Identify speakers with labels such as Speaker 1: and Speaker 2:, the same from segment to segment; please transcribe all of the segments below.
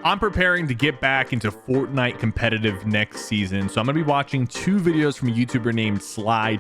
Speaker 1: I'm preparing to get back into Fortnite competitive next season, so I'm going to be watching 2 videos from a YouTuber named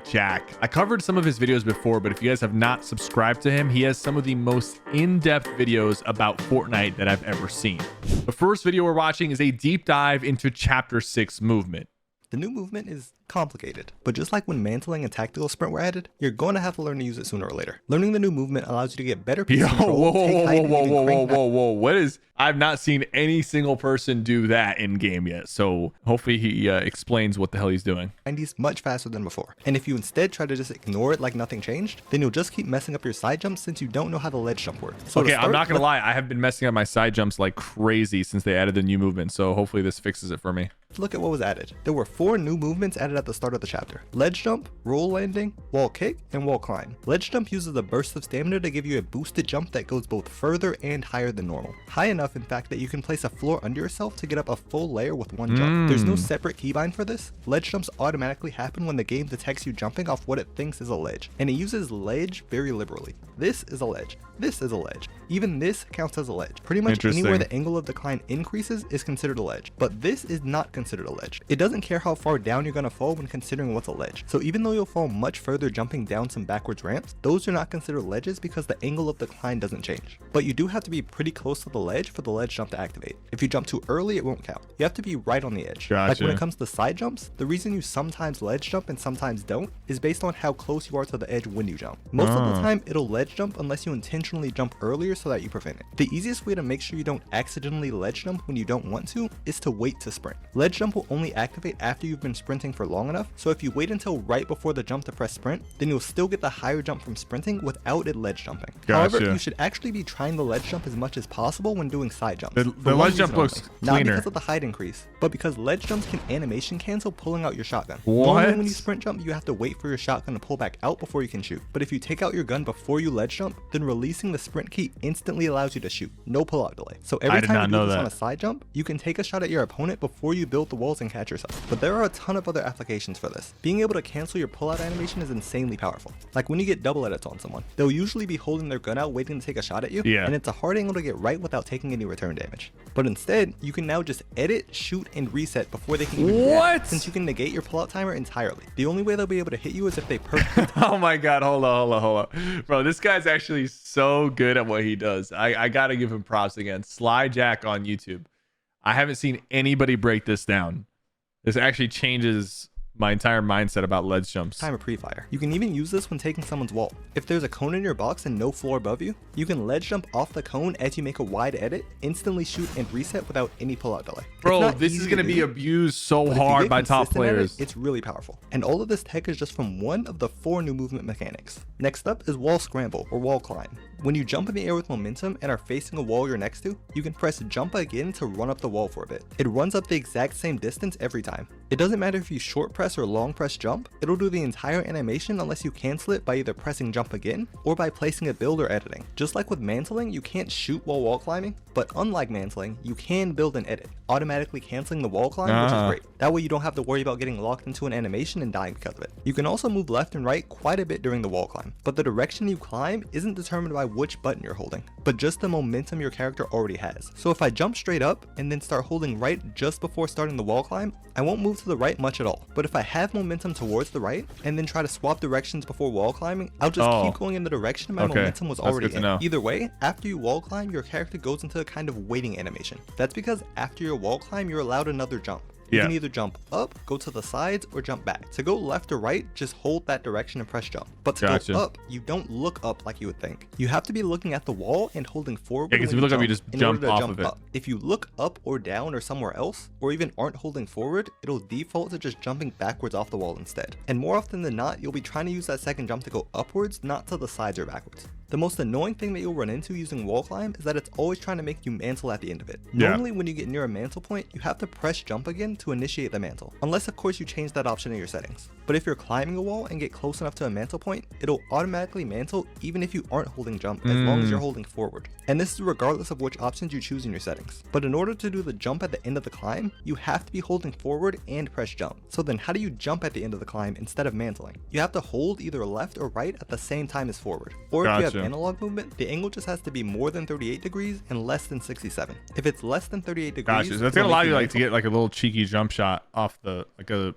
Speaker 1: Jack. I covered some of his videos before, but if you guys have not subscribed to him, he has some of the most in-depth videos about Fortnite that I've ever seen. The first video we're watching is a deep dive into Chapter 6 movement.
Speaker 2: The new movement is complicated, but just like when mantling and tactical sprint were added, you're going to have to learn to use it sooner or later. Learning the new movement allows you to get better piece control,
Speaker 1: whoa. What is... I've not seen any single person do that in game yet, so hopefully he explains what the hell he's doing.
Speaker 2: 90s much faster than before. And if you instead try to just ignore it like nothing changed, then you'll just keep messing up your side jumps since you don't know how the ledge jump works. So
Speaker 1: okay, I'm not gonna lie, I have been messing up my side jumps like crazy since they added the new movement, so hopefully this fixes it for me.
Speaker 2: Look at what was added. There were 4 new movements added at the start of the chapter: ledge jump, roll landing, wall kick, and wall climb. Ledge jump uses a burst of stamina to give you a boosted jump that goes both further and higher than normal. High enough, in fact, that you can place a floor under yourself to get up a full layer with one jump. There's no separate keybind for this. Ledge jumps automatically happen when the game detects you jumping off what it thinks is a ledge, and it uses ledge very liberally. This is a ledge. This is a ledge. Even this counts as a ledge. Pretty much anywhere the angle of decline increases is considered a ledge, but this is not considered a ledge. It doesn't care how far down you're going to fall when considering what's a ledge. So even though you'll fall much further jumping down some backwards ramps, those are not considered ledges because the angle of decline doesn't change. But you do have to be pretty close to the ledge for the ledge jump to activate. If you jump too early, it won't count. You have to be right on the edge.
Speaker 1: Gotcha.
Speaker 2: Like when it comes to side jumps, the reason you sometimes ledge jump and sometimes don't is based on how close you are to the edge when you jump. Most of the time, it'll ledge jump unless you intentionally jump earlier so that you prevent it. The easiest way to make sure you don't accidentally ledge jump when you don't want to is to wait to sprint. Ledge jump will only activate after you've been sprinting for long enough, so if you wait until right before the jump to press sprint, then you'll still get the higher jump from sprinting without it ledge jumping.
Speaker 1: Gotcha.
Speaker 2: However, you should actually be trying the ledge jump as much as possible when doing side jumps.
Speaker 1: The ledge jump looks cleaner.
Speaker 2: Not because of the height increase, but because ledge jumps can animation cancel pulling out your shotgun.
Speaker 1: What?
Speaker 2: Normally when you sprint jump, you have to wait for your shotgun to pull back out before you can shoot. But if you take out your gun before you ledge jump, then releasing the sprint key instantly allows you to shoot. No pull-out delay. So every time you do this on a side jump, you can take a shot at your opponent before you build the walls and catch yourself. But there are a ton of other applications for this. Being able to cancel your pull-out animation is insanely powerful. Like when you get double edits on someone, they'll usually be holding their gun out waiting to take a shot at you, and it's a hard angle to get right without taking any return damage. But instead, you can now just edit, shoot, and reset before they can even react, since you can negate your pull-out timer entirely. The only way they'll be able to hit you is if they perfectly
Speaker 1: Oh my god, hold on. Bro, this guy's actually so good at what he does. I gotta give him props again. Jack on YouTube. I haven't seen anybody break this down. This actually changes my entire mindset about ledge jumps.
Speaker 2: Timer pre-fire. You can even use this when taking someone's wall. If there's a cone in your box and no floor above you, you can ledge jump off the cone as you make a wide edit, instantly shoot and reset without any pull-out delay.
Speaker 1: Bro, this is going to be abused so hard by top players.
Speaker 2: It's really powerful. And all of this tech is just from one of the 4 new movement mechanics. Next up is wall scramble or wall climb. When you jump in the air with momentum and are facing a wall you're next to, you can press jump again to run up the wall for a bit. It runs up the exact same distance every time. It doesn't matter if you short press or long press jump, it'll do the entire animation unless you cancel it by either pressing jump again or by placing a build or editing. Just like with mantling, you can't shoot while wall climbing, but unlike mantling, you can build and edit, automatically canceling the wall climb, which is great. That way you don't have to worry about getting locked into an animation and dying because of it. You can also move left and right quite a bit during the wall climb, but the direction you climb isn't determined by which button you're holding, but just the momentum your character already has. So if I jump straight up and then start holding right just before starting the wall climb, I won't move to the right much at all. But if I have momentum towards the right and then try to swap directions before wall climbing, I'll just keep going in the direction my momentum was already in. Either way, after you wall climb, your character goes into a kind of waiting animation. That's because after your wall climb, you're allowed another jump. You can either jump up, go to the sides, or jump back. To go left or right, just hold that direction and press jump. But to go up, you don't look up like you would think. You have to be looking at the wall and holding forward
Speaker 1: because if you look up, you just jump off of it.
Speaker 2: If you look up or down or somewhere else, or even aren't holding forward, it'll default to just jumping backwards off the wall instead. And more often than not, you'll be trying to use that second jump to go upwards, not to the sides or backwards. The most annoying thing that you'll run into using wall climb is that it's always trying to make you mantle at the end of it. Normally when you get near a mantle point, you have to press jump again to initiate the mantle, unless of course you change that option in your settings. But if you're climbing a wall and get close enough to a mantle point, it'll automatically mantle even if you aren't holding jump, as long as you're holding forward. And this is regardless of which options you choose in your settings. But in order to do the jump at the end of the climb, you have to be holding forward and press jump. So then how do you jump at the end of the climb instead of mantling? You have to hold either left or right at the same time as forward. Or if you have
Speaker 1: Gotcha.
Speaker 2: analog movement, the angle just has to be more than 38 degrees and less than 67. If it's less than 38 degrees,
Speaker 1: Gotcha. So that's gonna allow you like to get like a little cheeky jump shot off the like a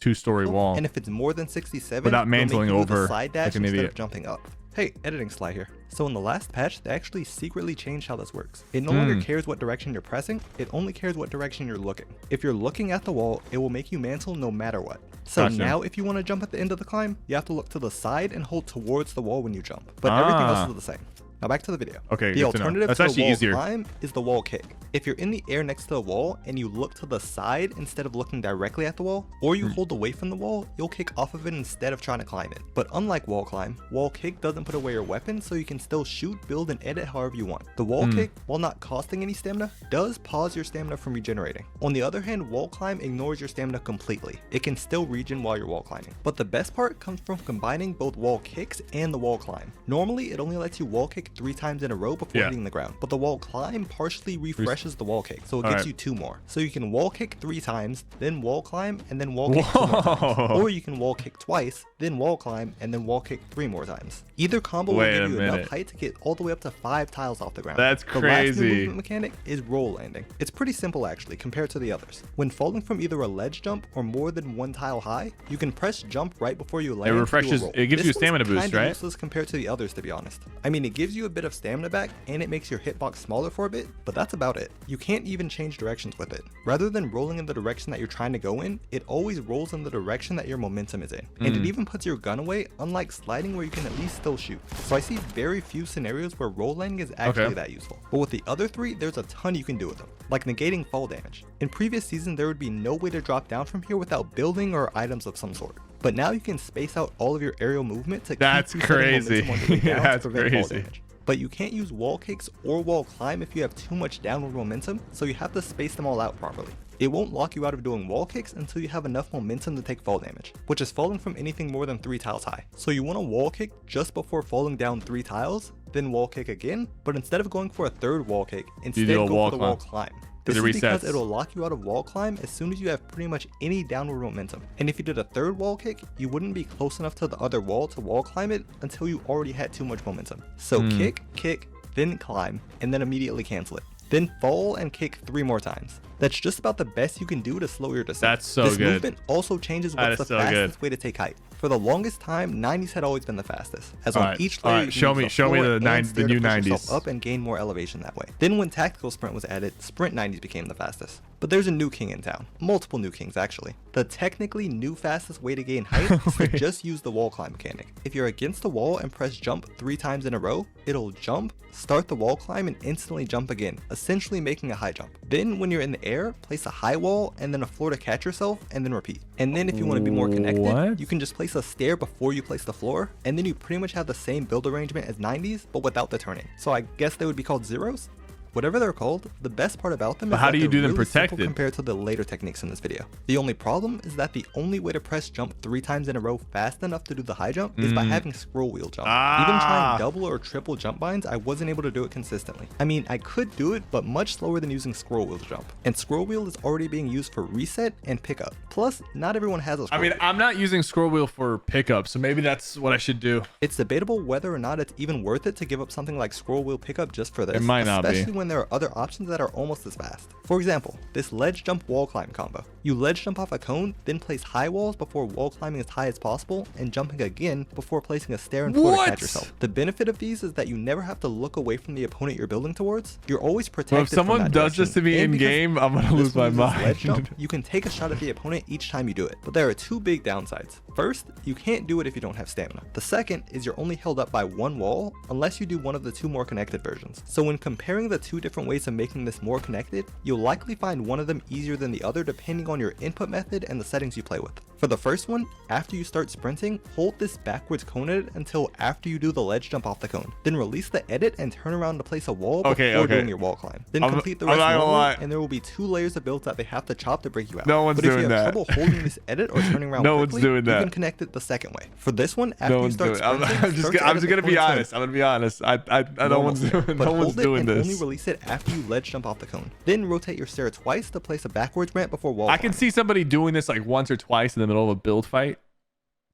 Speaker 1: 2-story wall.
Speaker 2: And if it's more than 67,
Speaker 1: without mantling over
Speaker 2: slide dash
Speaker 1: like an
Speaker 2: instead
Speaker 1: idiot.
Speaker 2: of jumping up. Hey, editing Sly here. So in the last patch, they actually secretly changed how this works. It no longer cares what direction you're pressing, it only cares what direction you're looking. If you're looking at the wall, it will make you mantle no matter what. So
Speaker 1: Gotcha.
Speaker 2: now if you want to jump at the end of the climb, you have to look to the side and hold towards the wall when you jump. But everything else is the same. Now back to the video.
Speaker 1: Okay,
Speaker 2: the alternative
Speaker 1: that's
Speaker 2: to
Speaker 1: actually
Speaker 2: the wall
Speaker 1: easier.
Speaker 2: climb is the wall kick. If you're in the air next to the wall and you look to the side instead of looking directly at the wall, or you hold away from the wall, you'll kick off of it instead of trying to climb it. But unlike wall climb, wall kick doesn't put away your weapon, so you can still shoot, build, and edit however you want. The wall kick, while not costing any stamina, does pause your stamina from regenerating. On the other hand, wall climb ignores your stamina completely. It can still regen while you're wall climbing. But the best part comes from combining both wall kicks and the wall climb. Normally, it only lets you wall kick 3 times in a row before hitting the ground, but the wall climb partially refreshes the wall kick, so it gives you 2 more. So you can wall kick 3 times, then wall climb, and then wall kick 2 more times. Or you can wall kick twice, then wall climb, and then wall kick 3 more times. Either combo will give you enough height to get all the way up to 5 tiles off the ground.
Speaker 1: That's
Speaker 2: crazy. The last new
Speaker 1: crazy.
Speaker 2: movement mechanic is roll landing. It's pretty simple actually compared to the others. When falling from either a ledge jump or more than 1 tile high, you can press jump right before you land.
Speaker 1: It refreshes, it gives you a stamina boost,
Speaker 2: kinda
Speaker 1: right?
Speaker 2: Useless compared to the others, to be honest. I mean, it gives you a bit of stamina back and it makes your hitbox smaller for a bit, but that's about it. You can't even change directions with it. Rather than rolling in the direction that you're trying to go in, it always rolls in the direction that your momentum is in. And it even puts your gun away, unlike sliding where you can at least still shoot. So I see very few scenarios where roll landing is actually that useful. But with the other 3, there's a ton you can do with them, like negating fall damage. In previous seasons, there would be no way to drop down from here without building or items of some sort. But now you can space out all of your aerial movement to keep
Speaker 1: crazy.
Speaker 2: momentum on the way down
Speaker 1: That's
Speaker 2: to prevent fall
Speaker 1: crazy.
Speaker 2: damage. But you can't use wall kicks or wall climb if you have too much downward momentum, so you have to space them all out properly. It won't lock you out of doing wall kicks until you have enough momentum to take fall damage, which is falling from anything more than 3 tiles high. So you want to wall kick just before falling down 3 tiles, then wall kick again, but instead of going for a 3rd wall kick, instead go for the wall climb. This is because it'll lock you out of wall climb as soon as you have pretty much any downward momentum. And if you did a 3rd wall kick, you wouldn't be close enough to the other wall to wall climb it until you already had too much momentum. So kick, then climb, and then immediately cancel it. Then fall and kick 3 more times. That's just about the best you can do to slow your descent.
Speaker 1: That's so
Speaker 2: this
Speaker 1: good.
Speaker 2: movement also changes what's the fastest way to take height. For the longest time, 90s had always been the fastest, as on each layer you
Speaker 1: show me the new 90s
Speaker 2: up and gain more elevation that way. Then when tactical sprint was added, sprint 90s became the fastest. But there's a new king in town, multiple new kings actually. The technically new fastest way to gain height is to just use the wall climb mechanic. If you're against the wall and press jump 3 times in a row, it'll jump, start the wall climb, and instantly jump again, essentially making a high jump. Then when you're in the air, place a high wall and then a floor to catch yourself, and then repeat. And then if you want to be more connected, you can just place a stair before you place the floor, and then you pretty much have the same build arrangement as 90s, but without the turning. So I guess they would be called zeros? Whatever they're called, the best part about them is
Speaker 1: how
Speaker 2: that
Speaker 1: do you
Speaker 2: they're
Speaker 1: do them
Speaker 2: really simple
Speaker 1: protected?
Speaker 2: compared to the later techniques in this video. The only problem is that the only way to press jump 3 times in a row fast enough to do the high jump is by having scroll wheel jump. Even trying double or triple jump binds, I wasn't able to do it consistently. I mean, I could do it, but much slower than using scroll wheel jump. And scroll wheel is already being used for reset and pickup. Plus, not everyone has a scroll wheel.
Speaker 1: I'm not using scroll wheel for pickup, so maybe that's what I should do.
Speaker 2: It's debatable whether or not it's even worth it to give up something like scroll wheel pickup just for this.
Speaker 1: It might not be.
Speaker 2: Especially when there are other options that are almost as fast. For example, this ledge jump wall climb combo. You ledge jump off a cone, then place high walls before wall climbing as high as possible, and jumping again before placing a stair and floor to catch yourself. The benefit of these is that you never have to look away from the opponent you're building towards. You're always protected.
Speaker 1: Well, if someone does this to me in game, I'm gonna lose my mind.
Speaker 2: Ledge jump, you can take a shot at the opponent each time you do it, but there are 2 big downsides. First, you can't do it if you don't have stamina. The second is you're only held up by 1 wall unless you do one of the 2 more connected versions. So when comparing the 2 different ways of making this more connected, you'll likely find one of them easier than the other depending on your input method and the settings you play with. For the first one, after you start sprinting, hold this backwards cone edit until after you do the ledge jump off the cone. Then release the edit and turn around to place a wall before doing your wall climb. Then complete the rest normally, and there will be 2 layers of builds that they have to chop to break you out.
Speaker 1: No one's
Speaker 2: but if
Speaker 1: doing
Speaker 2: you have
Speaker 1: that.
Speaker 2: trouble holding this edit or turning around quickly, you can connect it the second way. For this one, after you start sprinting,
Speaker 1: I'm just gonna be honest. I'm gonna be honest. No one's doing this.
Speaker 2: Only release it after you ledge jump off the cone. Then rotate your stair twice to place a backwards ramp before wall
Speaker 1: I can see somebody doing this like once or twice in the middle of a build fight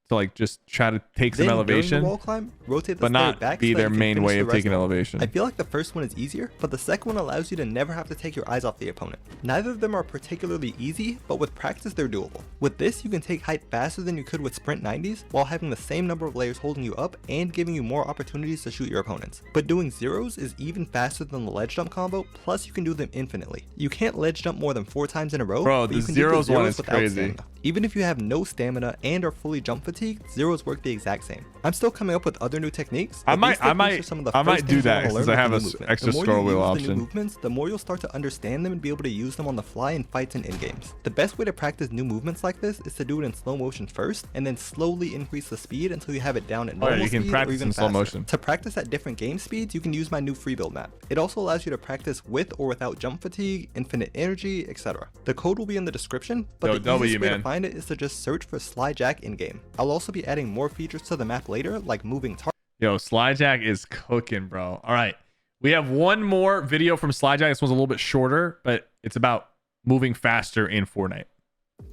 Speaker 1: to like just try to take some
Speaker 2: Then
Speaker 1: elevation,
Speaker 2: during the wall climb, rotate the
Speaker 1: but
Speaker 2: stair
Speaker 1: not
Speaker 2: back
Speaker 1: be
Speaker 2: so that
Speaker 1: their
Speaker 2: you can
Speaker 1: main
Speaker 2: finish
Speaker 1: way
Speaker 2: the
Speaker 1: of
Speaker 2: rest
Speaker 1: taking
Speaker 2: of it.
Speaker 1: elevation.
Speaker 2: I feel like the first one is easier, but the second one allows you to never have to take your eyes off the opponent. Neither of them are particularly easy, but with practice they're doable. With this, you can take height faster than you could with sprint 90s, while having the same number of layers holding you up and giving you more opportunities to shoot your opponents. But doing zeros is even faster than the ledge jump combo, plus you can do them infinitely. You can't ledge jump more than 4 times in a row,
Speaker 1: Bro,
Speaker 2: but
Speaker 1: the
Speaker 2: you can do
Speaker 1: zeros one is
Speaker 2: without
Speaker 1: crazy.
Speaker 2: stamina. Even if you have no stamina and are fully jump fatigued, zeros work the exact same. I'm still coming up with other new techniques.
Speaker 1: I
Speaker 2: but these
Speaker 1: might
Speaker 2: techniques are some of the
Speaker 1: I might
Speaker 2: first
Speaker 1: do
Speaker 2: things you
Speaker 1: that
Speaker 2: wanna
Speaker 1: since
Speaker 2: learn
Speaker 1: I have
Speaker 2: with
Speaker 1: a
Speaker 2: the new movement.
Speaker 1: extra
Speaker 2: The more
Speaker 1: scroll
Speaker 2: you
Speaker 1: wheel
Speaker 2: use the
Speaker 1: option.
Speaker 2: new movements, the more you'll start to understand them and be able to use them on the fly in fights and in games. The best way to practice new movements like this is to do it in slow motion first, and then slowly increase the speed until you have it down at normal
Speaker 1: you can
Speaker 2: speed
Speaker 1: practice
Speaker 2: or even
Speaker 1: in slow
Speaker 2: faster.
Speaker 1: motion.
Speaker 2: To practice at different game speeds, you can use my new free build map. It also allows you to practice with or without jump fatigue, infinite energy, etc. The code will be in the description, but the easiest way to find it is to just search for Slide Jack in-game. I'll also be adding more features to the map later, like moving targets.
Speaker 1: Yo, Slyjack is cooking, bro. All right. We have one more video from Slyjack. This one's a little bit shorter, but it's about moving faster in Fortnite.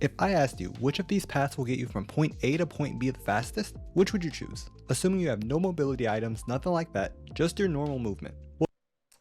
Speaker 2: If I asked you which of these paths will get you from point A to point B the fastest, which would you choose? Assuming you have no mobility items, nothing like that, just your normal movement.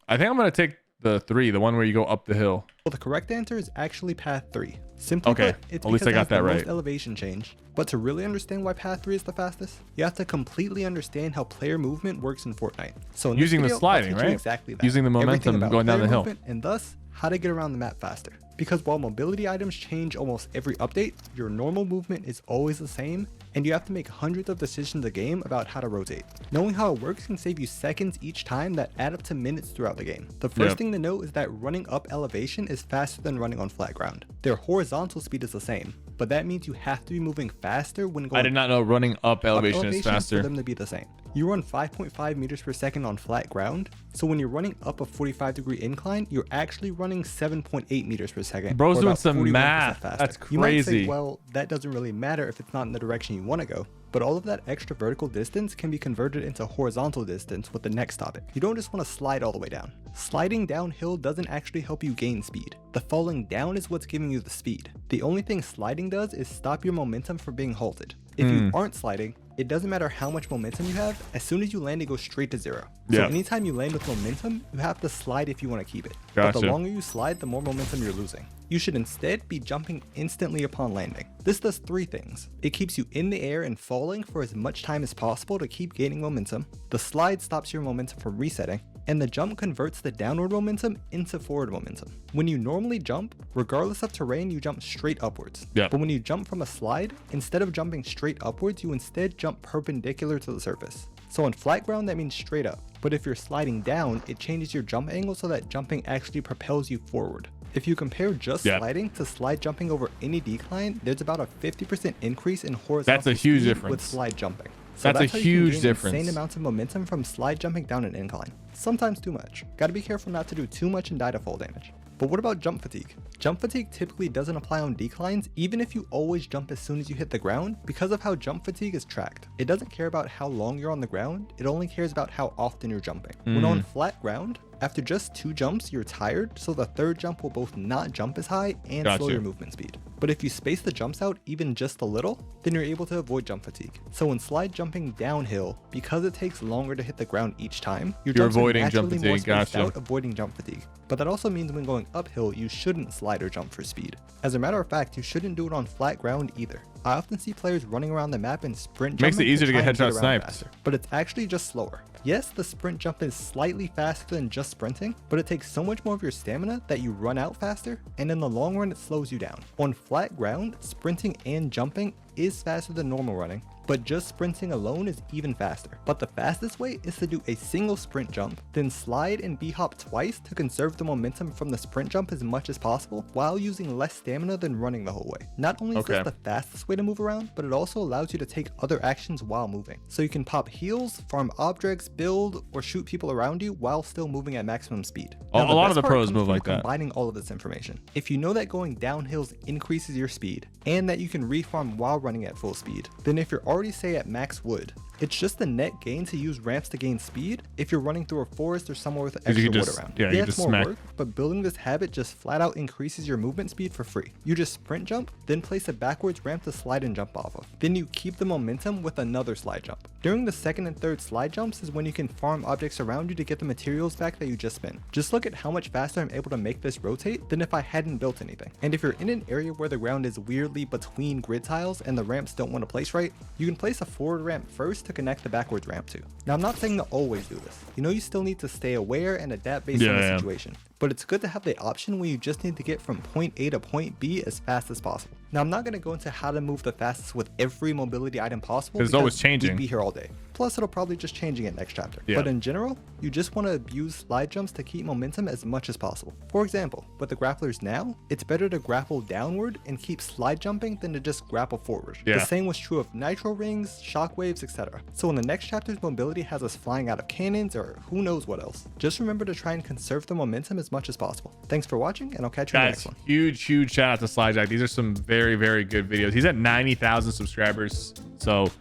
Speaker 1: I think I'm going to take the 3, the one where you go up the hill.
Speaker 2: Well, the correct answer is actually path 3. Simply
Speaker 1: Okay,
Speaker 2: put, it's
Speaker 1: at least
Speaker 2: because
Speaker 1: I
Speaker 2: it
Speaker 1: got
Speaker 2: has
Speaker 1: that
Speaker 2: the
Speaker 1: right.
Speaker 2: most elevation change. But to really understand why path 3 is the fastest, you have to completely understand how player movement works in Fortnite. So in this
Speaker 1: Using the
Speaker 2: video, I'll
Speaker 1: sliding,
Speaker 2: teach you
Speaker 1: right?
Speaker 2: Exactly that.
Speaker 1: Using the momentum
Speaker 2: Everything about
Speaker 1: going down
Speaker 2: player
Speaker 1: the hill.
Speaker 2: movement, and thus how to get around the map faster. Because while mobility items change almost every update, your normal movement is always the same, and you have to make hundreds of decisions a game about how to rotate. Knowing how it works can save you seconds each time that add up to minutes throughout the game. The first thing to note is that running up elevation is faster than running on flat ground. Their horizontal speed is the same, but that means you have to be moving faster when going
Speaker 1: I did not know running up elevation is faster.
Speaker 2: for them to be the same. You run 5.5 meters per second on flat ground, so when you're running up a 45-degree incline, you're actually running 7.8 meters per second.
Speaker 1: Bro's
Speaker 2: or
Speaker 1: doing
Speaker 2: about
Speaker 1: some
Speaker 2: 41%
Speaker 1: math.
Speaker 2: faster.
Speaker 1: That's
Speaker 2: You might say,
Speaker 1: crazy.
Speaker 2: well, that doesn't really matter if it's not in the direction you want to go. But all of that extra vertical distance can be converted into horizontal distance with the next topic. You don't just want to slide all the way down. Sliding downhill doesn't actually help you gain speed. The falling down is what's giving you the speed. The only thing sliding does is stop your momentum from being halted. If you aren't sliding, it doesn't matter how much momentum you have, as soon as you land it goes straight to 0. So anytime you land with momentum, you have to slide if you want to keep it. But the longer you slide, the more momentum you're losing. You should instead be jumping instantly upon landing. This does 3 things. It keeps you in the air and falling for as much time as possible to keep gaining momentum. The slide stops your momentum from resetting. And the jump converts the downward momentum into forward momentum. When you normally jump, regardless of terrain, you jump straight upwards. But when you jump from a slide, instead of jumping straight upwards, you instead jump perpendicular to the surface. So on flat ground, that means straight up. But if you're sliding down, it changes your jump angle so that jumping actually propels you forward. If you compare just sliding to slide jumping over any decline, there's about a 50% increase in horizontal
Speaker 1: That's a huge
Speaker 2: speed
Speaker 1: difference.
Speaker 2: with slide jumping. So
Speaker 1: That's a
Speaker 2: how you can
Speaker 1: huge
Speaker 2: gain
Speaker 1: difference.
Speaker 2: Insane amounts of momentum from slide jumping down an incline. Sometimes too much. Gotta be careful not to do too much and die to fall damage. But what about jump fatigue? Jump fatigue typically doesn't apply on declines even if you always jump as soon as you hit the ground because of how jump fatigue is tracked. It doesn't care about how long you're on the ground, it only cares about how often you're jumping. When on flat ground, after just 2 jumps, you're tired, so the 3rd jump will both not jump as high and slow your movement speed. But if you space the jumps out even just a little, then you're able to avoid jump fatigue. So when slide jumping downhill, because it takes longer to hit the ground each time, you're avoiding jump fatigue, out, avoiding jump fatigue. But that also means when going uphill, you shouldn't slide or jump for speed. As a matter of fact, you shouldn't do it on flat ground either. I often see players running around the map and sprint jumping.
Speaker 1: Makes it easier to get headshot
Speaker 2: around
Speaker 1: sniped.
Speaker 2: faster, but it's actually just slower. Yes, the sprint jump is slightly faster than just sprinting, but it takes so much more of your stamina that you run out faster, and in the long run it slows you down. On flat ground, sprinting and jumping is faster than normal running, but just sprinting alone is even faster. But the fastest way is to do a single sprint jump, then slide and b-hop twice to conserve the momentum from the sprint jump as much as possible while using less stamina than running the whole way. Not only is this the fastest way to move around, but it also allows you to take other actions while moving. So you can pop heals, farm objects, build, or shoot people around you while still moving at maximum speed. Now,
Speaker 1: a lot of the pros move like that.
Speaker 2: Combining all of this information. If you know that going down hills increases your speed, and that you can refarm while running at full speed, then if you're already say at max wood, It's just the net gain to use ramps to gain speed if you're running through a forest or somewhere with
Speaker 1: you
Speaker 2: extra
Speaker 1: can
Speaker 2: wood
Speaker 1: just-
Speaker 2: around.
Speaker 1: yeah, you
Speaker 2: it's
Speaker 1: just
Speaker 2: more
Speaker 1: smack.
Speaker 2: work, but building this habit just flat out increases your movement speed for free. You just sprint jump, then place a backwards ramp to slide and jump off of. Then you keep the momentum with another slide jump. During the second and third slide jumps is when you can farm objects around you to get the materials back that you just spent. Just look at how much faster I'm able to make this rotate than if I hadn't built anything. And if you're in an area where the ground is weirdly between grid tiles and the ramps don't want to place right, you can place a forward ramp first to connect the backwards ramp to. Now I'm not saying to always do this. You know you still need to stay aware and adapt based on the situation. But it's good to have the option when you just need to get from point A to point B as fast as possible. Now I'm not going to go into how to move the fastest with every mobility item possible
Speaker 1: because it's always changing.
Speaker 2: We'd be here all day. Plus it'll probably just changing it next chapter.
Speaker 1: Yeah.
Speaker 2: But in general, you just want to use slide jumps to keep momentum as much as possible. For example, with the grapplers now, it's better to grapple downward and keep slide jumping than to just grapple forward.
Speaker 1: Yeah.
Speaker 2: The same was true of nitro rings, shockwaves, etc. So in the next chapter's mobility has us flying out of cannons or who knows what else. Just remember to try and conserve the momentum as much as possible. Thanks for watching, and I'll catch you in the next one.
Speaker 1: Huge shout out to SlyJack. These are some very good videos. He's at 90,000 subscribers, so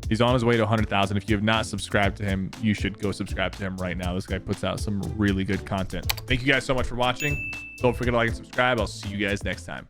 Speaker 1: he's on his way to 100,000. If you have not subscribed to him, you should go subscribe to him right now. This guy puts out some really good content. Thank you guys so much for watching. Don't forget to like and subscribe. I'll see you guys next time.